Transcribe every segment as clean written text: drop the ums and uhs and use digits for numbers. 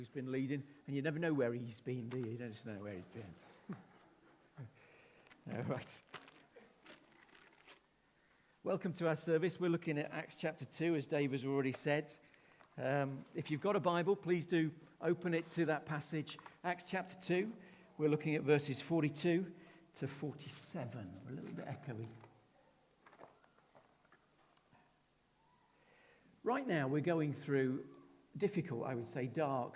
who's been leading, and you never know where he's been, do you? You don't just know where he's been. All right. Welcome to our service. We're looking at Acts chapter 2, as Dave has already said. If you've got a Bible, please do open it to that passage. Acts chapter 2, we're looking at verses 42 to 47. We're a little bit echoey. Right now, we're going through difficult, I would say, dark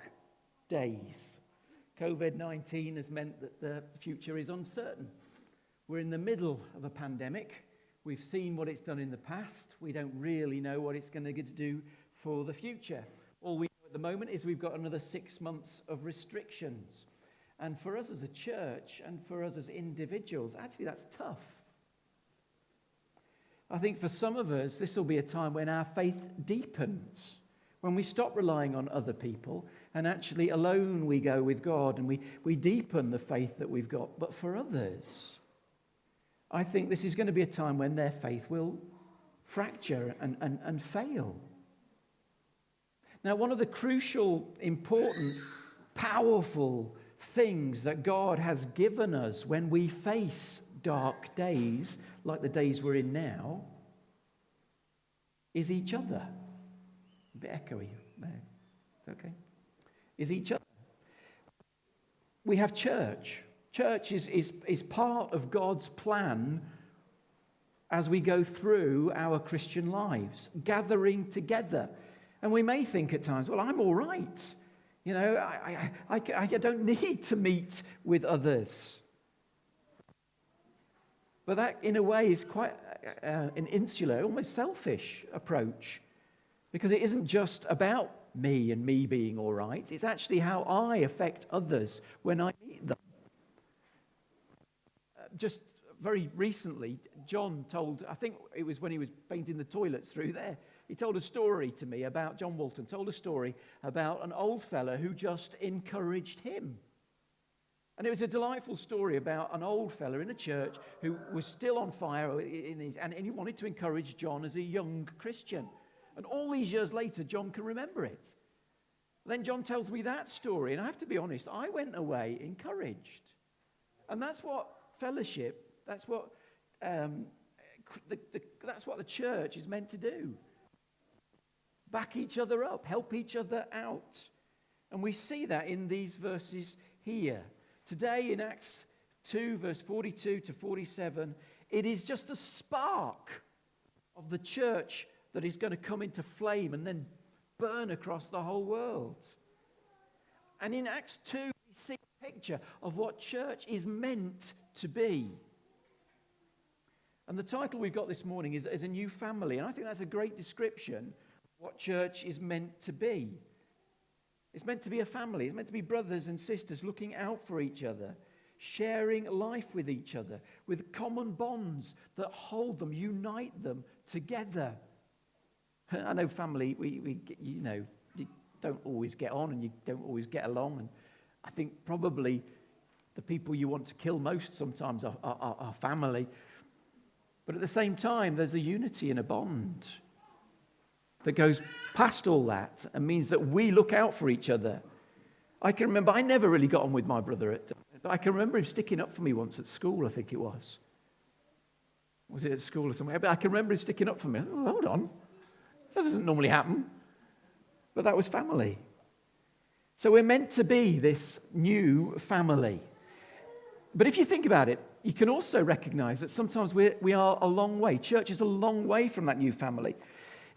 days. COVID-19 has meant that the future is uncertain. We're in the middle of a pandemic. We've seen what it's done in the past. We don't really know what it's going to do for the future. All we know at the moment is we've got another 6 months of restrictions. And for us as a church and for us as individuals, actually that's tough. I think for some of us, this will be a time when our faith deepens, when we stop relying on other people and actually alone we go with God and we deepen the faith that we've got. But for others, I think this is going to be a time when their faith will fracture and fail. Now, one of the crucial, important, powerful things that God has given us when we face dark days, like the days we're in now, is each other. A bit echoey there. Okay. Is each other. We have church. Church is part of God's plan as we go through our Christian lives, gathering together. And we may think at times, well, I'm all right. You know, I don't need to meet with others. But that, in a way, is quite an insular, almost selfish approach. Because it isn't just about me and me being all right. It's actually how I affect others when I meet them. Just very recently, John told, I think it was when he was painting the toilets through there, he told a story to me about, John Walton told a story about an old fella who just encouraged him. And it was a delightful story about an old fella in a church who was still on fire and he wanted to encourage John as a young Christian. And all these years later, John can remember it. Then John tells me that story, and I have to be honest, I went away encouraged. And that's what fellowship, that's what the church is meant to do. Back each other up, help each other out. And we see that in these verses here. Today in Acts 2, verse 42 to 47, it is just a spark of the church that is going to come into flame and then burn across the whole world. And in Acts 2, we see a picture of what church is meant to be. And the title we've got this morning is A New Family. And I think that's a great description of what church is meant to be. It's meant to be a family. It's meant to be brothers and sisters looking out for each other, sharing life with each other, with common bonds that hold them, unite them together. I know family, you don't always get on and you don't always get along. And I think probably the people you want to kill most sometimes are family. But at the same time, there's a unity and a bond that goes past all that and means that we look out for each other. I can remember, I never really got on with my brother, but I can remember him sticking up for me once at school, I think it was. Was it at school or somewhere? But I can remember him sticking up for me. Oh, hold on. That doesn't normally happen. But that was family. So we're meant to be this new family. But if you think about it, you can also recognize that sometimes we are a long way. Church is a long way from that new family.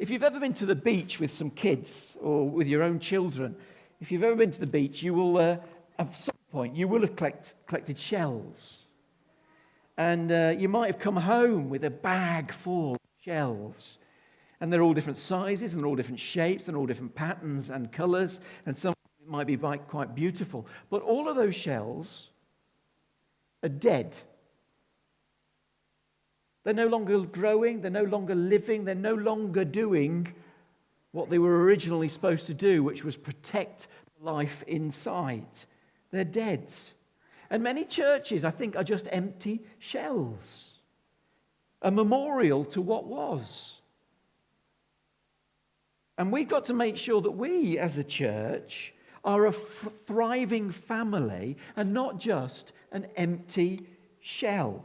If you've ever been to the beach with some kids or with your own children, if you've ever been to the beach, you will, at some point, you will have collected shells. And you might have come home with a bag full of shells. And they're all different sizes, and they're all different shapes, and all different patterns and colors, and some might be quite beautiful. But all of those shells are dead. They're no longer growing, they're no longer living, they're no longer doing what they were originally supposed to do, which was protect life inside. They're dead. And many churches, I think, are just empty shells. A memorial to what was. And we've got to make sure that we, as a church, are a thriving family and not just an empty shell.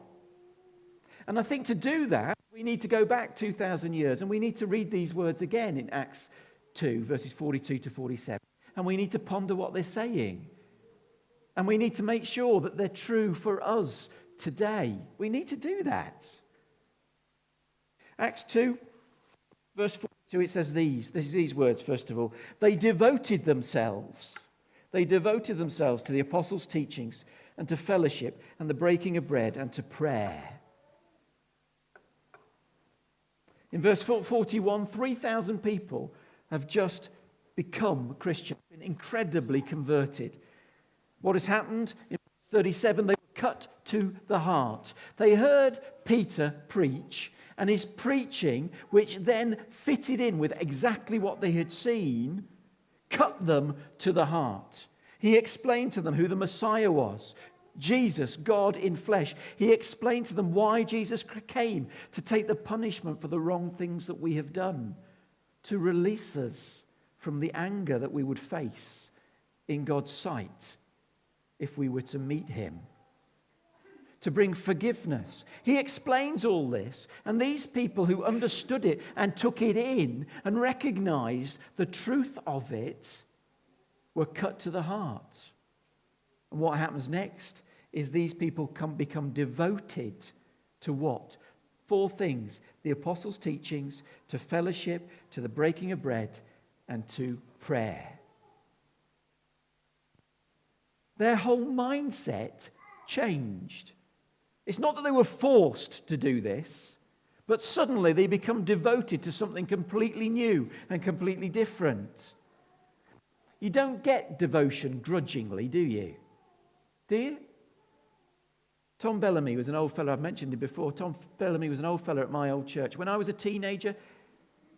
And I think to do that, we need to go back 2,000 years and we need to read these words again in Acts 2, verses 42 to 47. And we need to ponder what they're saying. And we need to make sure that they're true for us today. We need to do that. Acts 2, verse 42, it says these words, first of all. They devoted themselves to the apostles' teachings and to fellowship and the breaking of bread and to prayer. In verse 41, 3,000 people have just become Christians, been incredibly converted. What has happened? In verse 37, they were cut to the heart. They heard Peter preach, and his preaching, which then fitted in with exactly what they had seen, cut them to the heart. He explained to them who the Messiah was, Jesus, God in flesh. He explained to them why Jesus came, to take the punishment for the wrong things that we have done, to release us from the anger that we would face in God's sight if we were to meet him, to bring forgiveness. He explains all this, and these people who understood it and took it in and recognized the truth of it were cut to the heart. And what happens next is these people become devoted to what? 4 things: the apostles' teachings, to fellowship, to the breaking of bread, and to prayer. Their whole mindset changed. It's not that they were forced to do this, but suddenly they become devoted to something completely new and completely different. You don't get devotion grudgingly, do you? Do you? Tom Bellamy was an old fellow. I've mentioned him before. Tom Bellamy was an old fellow at my old church. When I was a teenager,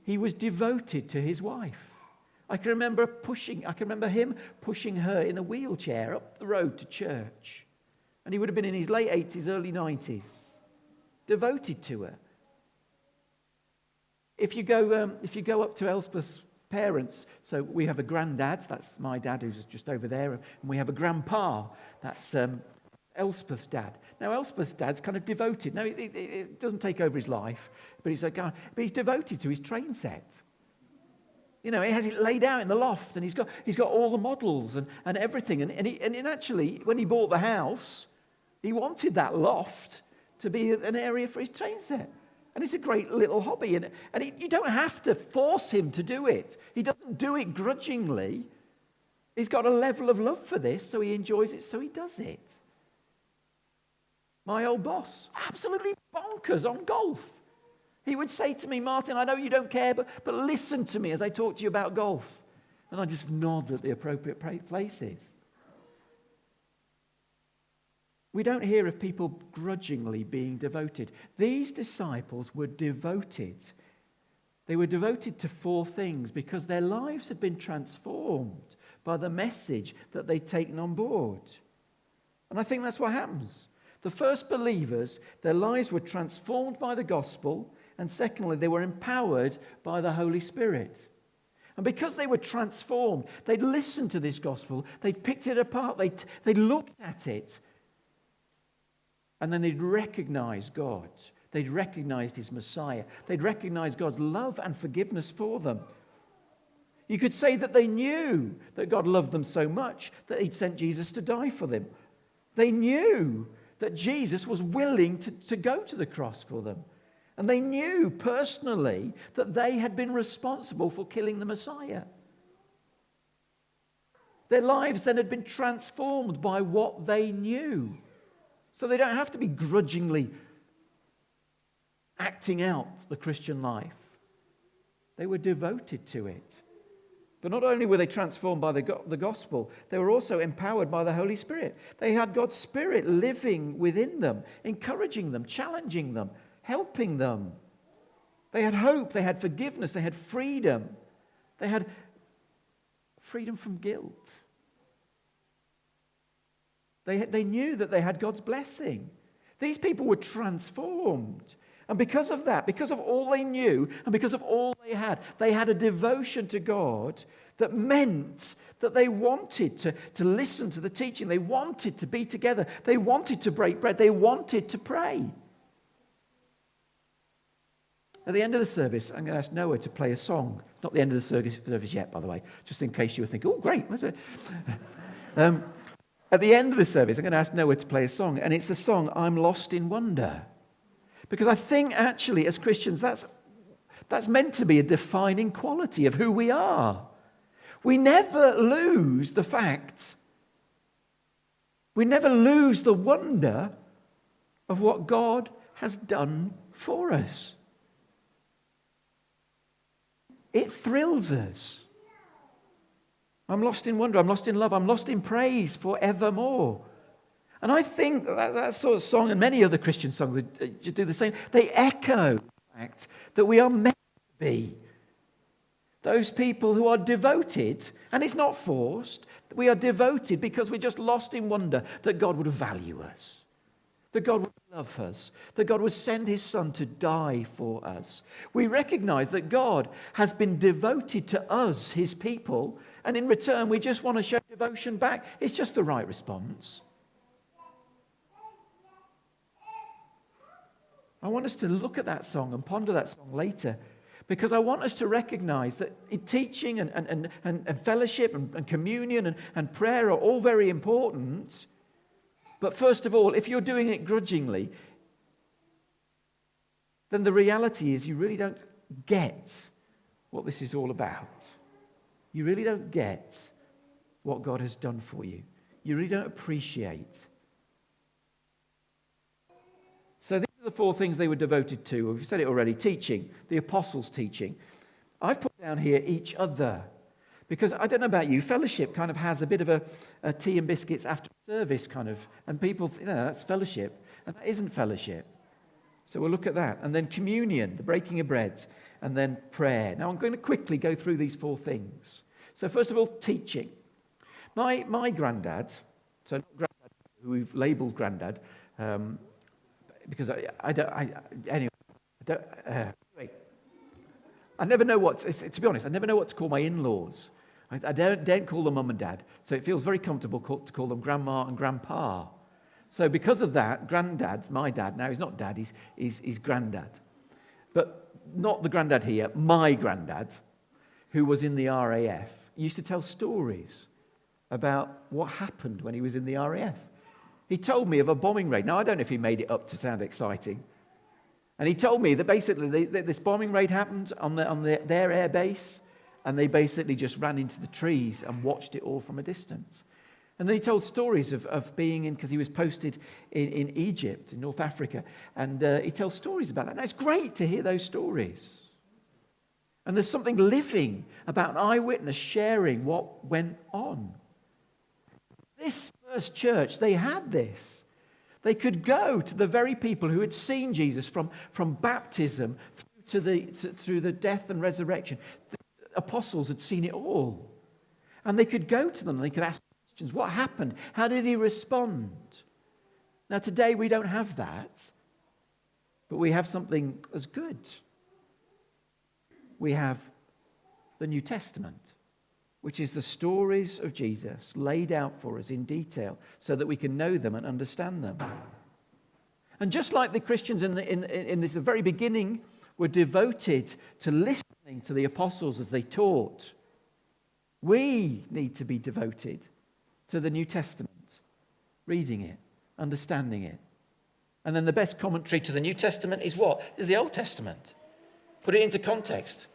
he was devoted to his wife. I can remember him pushing her in a wheelchair up the road to church. And he would have been in his late 80s, early 90s. Devoted to her. If you go up to Elspeth's parents, so we have a granddad, that's my dad who's just over there, and we have a grandpa, that's Elspeth's dad. Now Elspeth's dad's kind of devoted. Now it doesn't take over his life, but he's devoted to his train set. You know, he has it laid out in the loft, and he's got all the models and everything. And actually, when he bought the house, he wanted that loft to be an area for his train set. And it's a great little hobby. And you don't have to force him to do it. He doesn't do it grudgingly. He's got a level of love for this, so he enjoys it, so he does it. My old boss, absolutely bonkers on golf. He would say to me, Martin, I know you don't care, but listen to me as I talk to you about golf. And I just nod at the appropriate places. We don't hear of people grudgingly being devoted. These disciples were devoted. They were devoted to 4 things because their lives had been transformed by the message that they'd taken on board. And I think that's what happens. The first believers, their lives were transformed by the gospel, and secondly, they were empowered by the Holy Spirit. And because they were transformed, they'd listened to this gospel, they'd picked it apart, they'd looked at it, and then they'd recognized God. They'd recognized his Messiah. They'd recognized God's love and forgiveness for them. You could say that they knew that God loved them so much that he'd sent Jesus to die for them. They knew that Jesus was willing to go to the cross for them. And they knew personally that they had been responsible for killing the Messiah. Their lives then had been transformed by what they knew. So they don't have to be grudgingly acting out the Christian life. They were devoted to it. But not only were they transformed by the gospel, they were also empowered by the Holy Spirit. They had God's Spirit living within them, encouraging them, challenging them, helping them. They had hope, they had forgiveness, they had freedom. They had freedom from guilt. They knew that they had God's blessing. These people were transformed. And because of that, because of all they knew and because of all they had a devotion to God that meant that they wanted to listen to the teaching. They wanted to be together. They wanted to break bread. They wanted to pray. At the end of the service, I'm going to ask Noah to play a song. Not the end of the service yet, by the way, just in case you were thinking, oh, great. At the end of the service, I'm going to ask Noah to play a song, and it's the song, I'm Lost in Wonder. Because I think, actually, as Christians, that's meant to be a defining quality of who we are. We never lose the fact. We never lose the wonder of what God has done for us. It thrills us. I'm lost in wonder, I'm lost in love, I'm lost in praise forevermore. And I think that sort of song and many other Christian songs that do the same, they echo the fact that we are meant to be those people who are devoted, and it's not forced, we are devoted because we're just lost in wonder that God would value us, that God would love us, that God would send his Son to die for us. We recognize that God has been devoted to us, his people, and in return we just want to show devotion back. It's just the right response. I want us to look at that song and ponder that song later, because I want us to recognize that teaching and fellowship and communion and prayer are all very important. But first of all, if you're doing it grudgingly, then the reality is you really don't get what this is all about. You really don't get what God has done for you. You really don't appreciate. So these are the four things they were devoted to. We've said it already. Teaching, the apostles' teaching. I've put down here each other, because I don't know about you, fellowship kind of has a bit of a tea and biscuits after service kind of, and people, that's fellowship, and that isn't fellowship. So we'll look at that. And then communion, the breaking of bread, and then prayer. Now I'm going to quickly go through these four things. So first of all, teaching. My granddad, so not granddad who we've labelled granddad, because anyway, I never know to be honest, I never know what to call my in-laws. I don't call them mum and dad, so it feels very comfortable to call them grandma and grandpa. So because of that, granddad's my dad. Now he's not dad, he's granddad. But not the granddad here, my granddad, who was in the RAF, used to tell stories about what happened when he was in the RAF. He told me of a bombing raid. Now, I don't know if he made it up to sound exciting. And he told me that basically this bombing raid happened on their air base, and they basically just ran into the trees and watched it all from a distance. And then he told stories of being in, because he was posted in Egypt, in North Africa, and he tells stories about that. Now, it's great to hear those stories. And there's something living about an eyewitness sharing what went on. This first church, they had this. They could go to the very people who had seen Jesus from baptism through the death and resurrection. The apostles had seen it all. And they could go to them and they could ask questions. What happened? How did he respond? Now today we don't have that, but we have something as good. We have the New Testament, which is the stories of Jesus laid out for us in detail so that we can know them and understand them. And just like the Christians in the very beginning were devoted to listening to the apostles as they taught, we need to be devoted to the New Testament, reading it, understanding it. And then the best commentary to the New Testament is what? Is the Old Testament. Put it into context.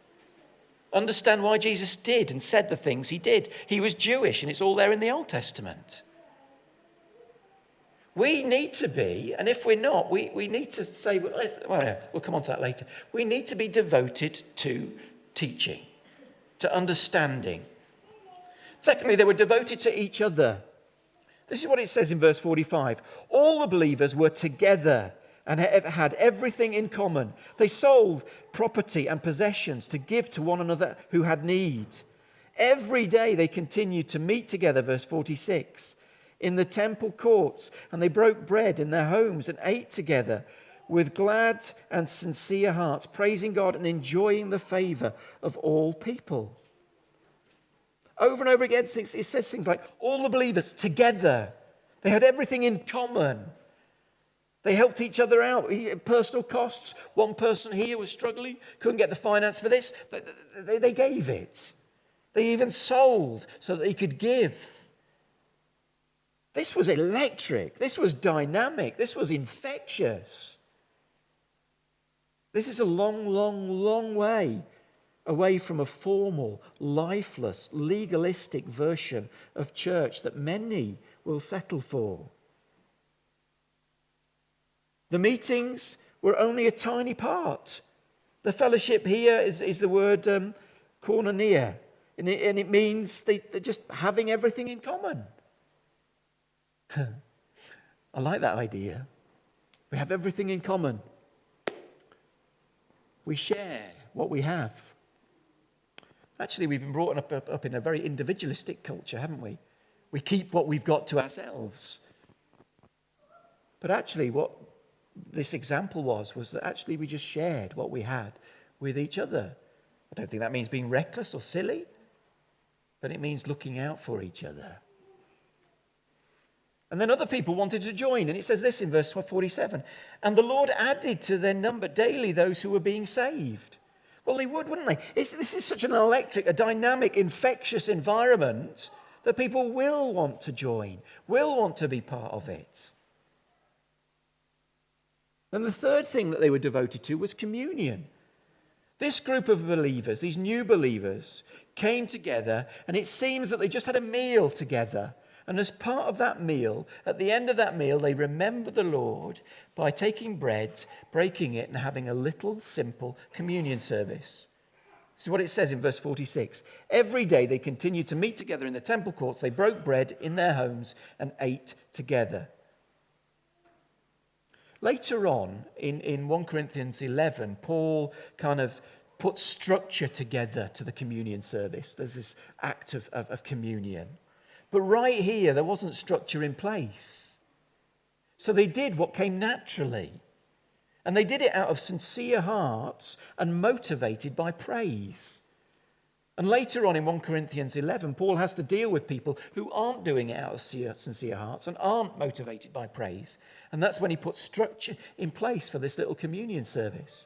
Understand why Jesus did and said the things he did. He was Jewish, and it's all there in the Old Testament. We need to be, and if we're not, we need to say, we'll come on to that later. We need to be devoted to teaching, to understanding. Secondly, they were devoted to each other. This is what it says in verse 45. All the believers were together and had everything in common. They sold property and possessions to give to one another who had need. Every day they continued to meet together, verse 46, in the temple courts, and they broke bread in their homes and ate together with glad and sincere hearts, praising God and enjoying the favor of all people. Over and over again, it says things like, all the believers together. They had everything in common. They helped each other out. Personal costs. One person here was struggling, couldn't get the finance for this. They gave it. They even sold so that he could give. This was electric. This was dynamic. This was infectious. This is a long, long, long way away from a formal, lifeless, legalistic version of church that many will settle for. The meetings were only a tiny part. The fellowship here is the word koinonia, and it means they're just having everything in common. I like that idea. We have everything in common. We share what we have. Actually, we've been brought up in a very individualistic culture, haven't we? We keep what we've got to ourselves. But actually, what this example was that actually we just shared what we had with each other. I don't think that means being reckless or silly, but it means looking out for each other. And then other people wanted to join. And it says this in verse 47. And the Lord added to their number daily those who were being saved. Well, they would, wouldn't they? This is such an electric, a dynamic, infectious environment that people will want to join, will want to be part of it. And the third thing that they were devoted to was communion. This group of believers, these new believers, came together, and it seems that they just had a meal together. And as part of that meal, at the end of that meal, they remember the Lord by taking bread, breaking it, and having a little simple communion service. This is what it says in verse 46. Every day they continued to meet together in the temple courts. They broke bread in their homes and ate together. Later on, in 1 Corinthians 11, Paul kind of puts structure together to the communion service. There's this act of communion. But right here, there wasn't structure in place. So they did what came naturally. And they did it out of sincere hearts and motivated by praise. And later on in 1 Corinthians 11, Paul has to deal with people who aren't doing it out of sincere hearts and aren't motivated by praise. And that's when he puts structure in place for this little communion service.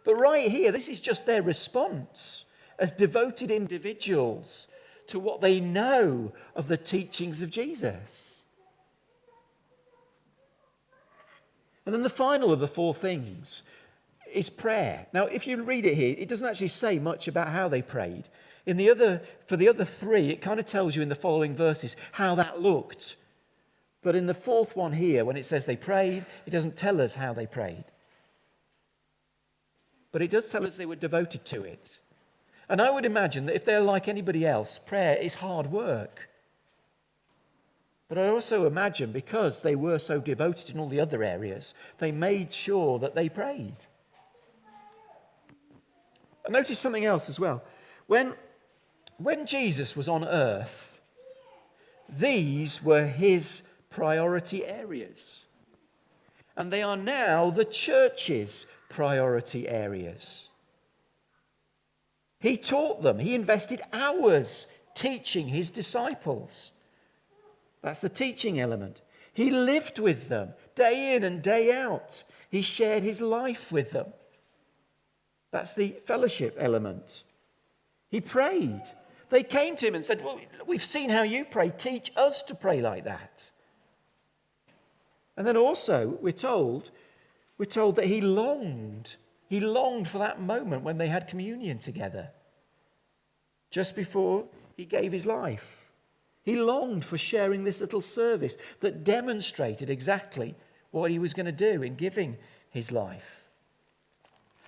But right here, this is just their response as devoted individuals to what they know of the teachings of Jesus. And then the final of the four things is prayer. Now, if you read it here, it doesn't actually say much about how they prayed. For the other three, it kind of tells you in the following verses how that looked. But in the fourth one here, when it says they prayed, it doesn't tell us how they prayed. But it does tell us they were devoted to it. And I would imagine that if they're like anybody else, prayer is hard work. But I also imagine because they were so devoted in all the other areas, they made sure that they prayed. I noticed something else as well. When Jesus was on earth, these were his priority areas. And they are now the church's priority areas. He taught them. He invested hours teaching his disciples. That's the teaching element. He lived with them day in and day out. He shared his life with them. That's the fellowship element. He prayed. They came to him and said, well, we've seen how you pray. Teach us to pray like that. And then also, we're told that he longed. He longed for that moment when they had communion together, just before he gave his life. He longed for sharing this little service that demonstrated exactly what he was going to do in giving his life.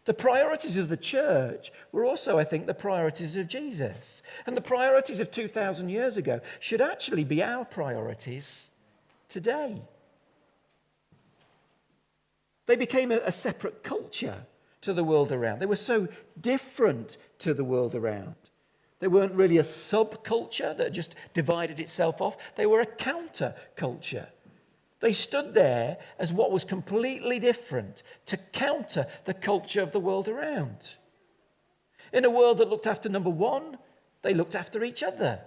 The priorities of the church were also, I think, the priorities of Jesus. And the priorities of 2,000 years ago should actually be our priorities today. They became a separate culture to the world around. They were so different to the world around. They weren't really a subculture that just divided itself off. They were a counter-culture. They stood there as what was completely different to counter the culture of the world around. In a world that looked after number one, they looked after each other.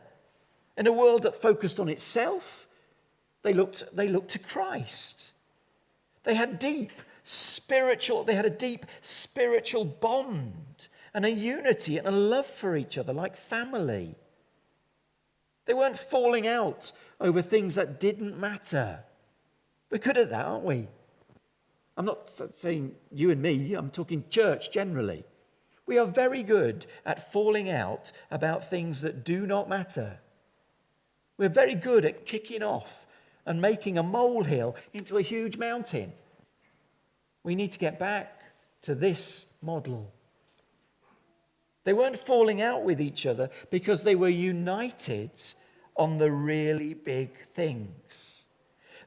In a world that focused on itself, they looked to Christ. They had a deep spiritual bond and a unity and a love for each other like family. They weren't falling out over things that didn't matter. We're good at that, aren't we? I'm not saying you and me, I'm talking church generally. We are very good at falling out about things that do not matter. We're very good at kicking off and making a molehill into a huge mountain. We need to get back to this model. They weren't falling out with each other because they were united on the really big things.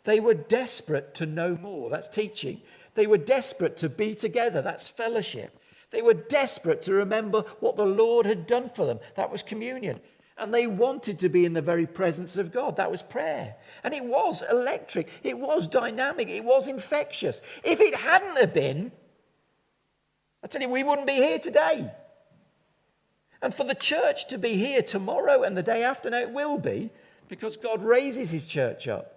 They were desperate to know more. That's teaching. They were desperate to be together. That's fellowship. They were desperate to remember what the Lord had done for them. That was communion. And they wanted to be in the very presence of God. That was prayer. And it was electric. It was dynamic. It was infectious. If it hadn't have been, I tell you, we wouldn't be here today. And for the church to be here tomorrow and the day after, now it will be, because God raises his church up.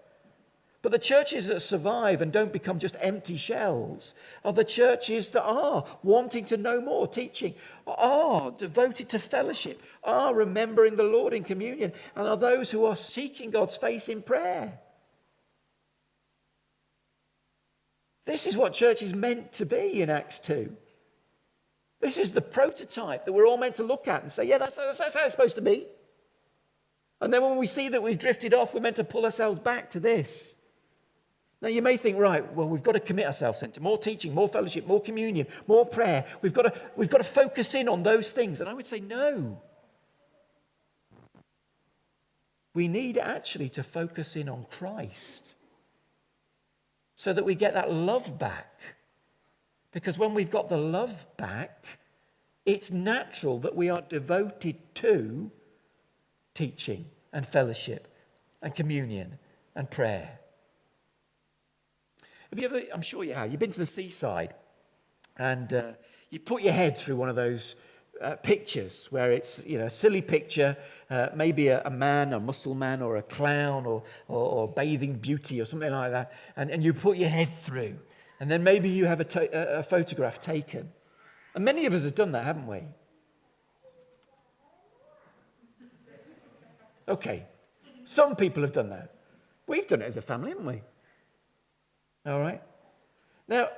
But the churches that survive and don't become just empty shells are the churches that are wanting to know more, teaching, are devoted to fellowship, are remembering the Lord in communion, and are those who are seeking God's face in prayer. This is what church is meant to be in Acts 2. This is the prototype that we're all meant to look at and say, yeah, that's how it's supposed to be. And then when we see that we've drifted off, we're meant to pull ourselves back to this. Now you may think, right, well, we've got to commit ourselves then to more teaching, more fellowship, more communion, more prayer. We've got to focus in on those things. And I would say no. We need actually to focus in on Christ so that we get that love back. Because when we've got the love back, it's natural that we are devoted to teaching and fellowship and communion and prayer. Have you ever, I'm sure you have, you've been to the seaside and you put your head through one of those pictures where it's, a silly picture, maybe a man, a muscle man or a clown or bathing beauty or something like that, and you put your head through. And then maybe you have a photograph taken. And many of us have done that, haven't we? Okay. Some people have done that. We've done it as a family, haven't we? All right. Now,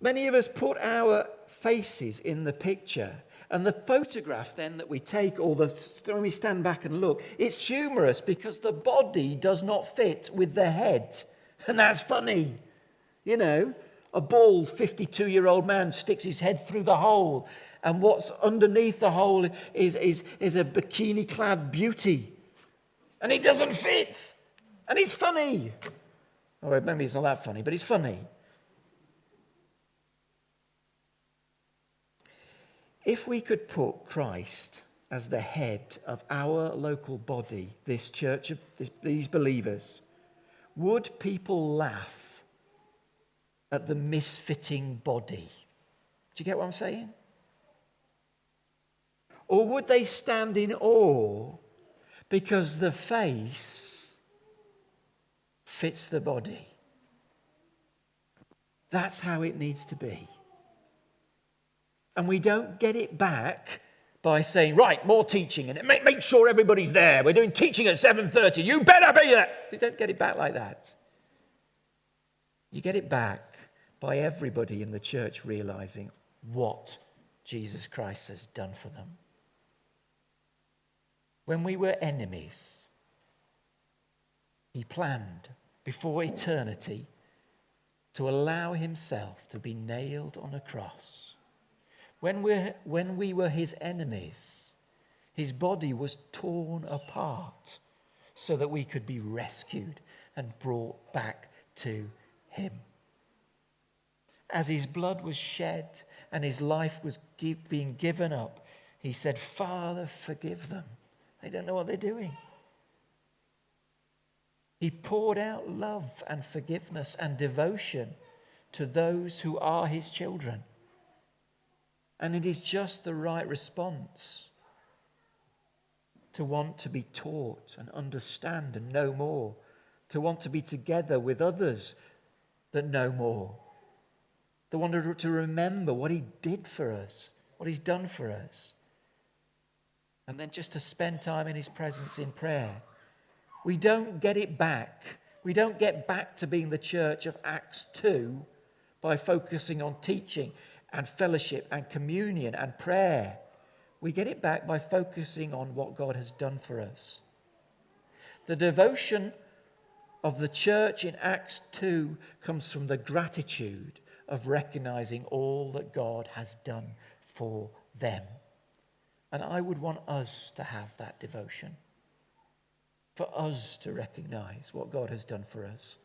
many of us put our faces in the picture. And the photograph then that we take, or when we stand back and look, it's humorous because the body does not fit with the head. And that's funny. A bald 52-year-old man sticks his head through the hole, and what's underneath the hole is a bikini-clad beauty. And it doesn't fit. And it's funny. Or maybe it's not that funny, but it's funny. If we could put Christ as the head of our local body, this church of these believers, would people laugh at the misfitting body? Do you get what I'm saying? Or would they stand in awe because the face fits the body? That's how it needs to be. And we don't get it back by saying, right, more teaching, and make sure everybody's there. We're doing teaching at 7:30. You better be there. You don't get it back like that. You get it back by everybody in the church realizing what Jesus Christ has done for them. When we were enemies, he planned before eternity to allow himself to be nailed on a cross. When we were his enemies, his body was torn apart so that we could be rescued and brought back to him. As his blood was shed and his life was being given up, he said, Father, forgive them. They don't know what they're doing. He poured out love and forgiveness and devotion to those who are his children. And it is just the right response. to want to be taught and understand and know more, to want to be together with others that know more, to want to remember what he did for us, what he's done for us, and then just to spend time in his presence in prayer. We don't get it back. We don't get back to being the church of Acts 2 by focusing on teaching and fellowship and communion and prayer. We get it back by focusing on what God has done for us. The devotion of the church in Acts 2 comes from the gratitude of recognizing all that God has done for them. And I would want us to have that devotion, for us to recognize what God has done for us.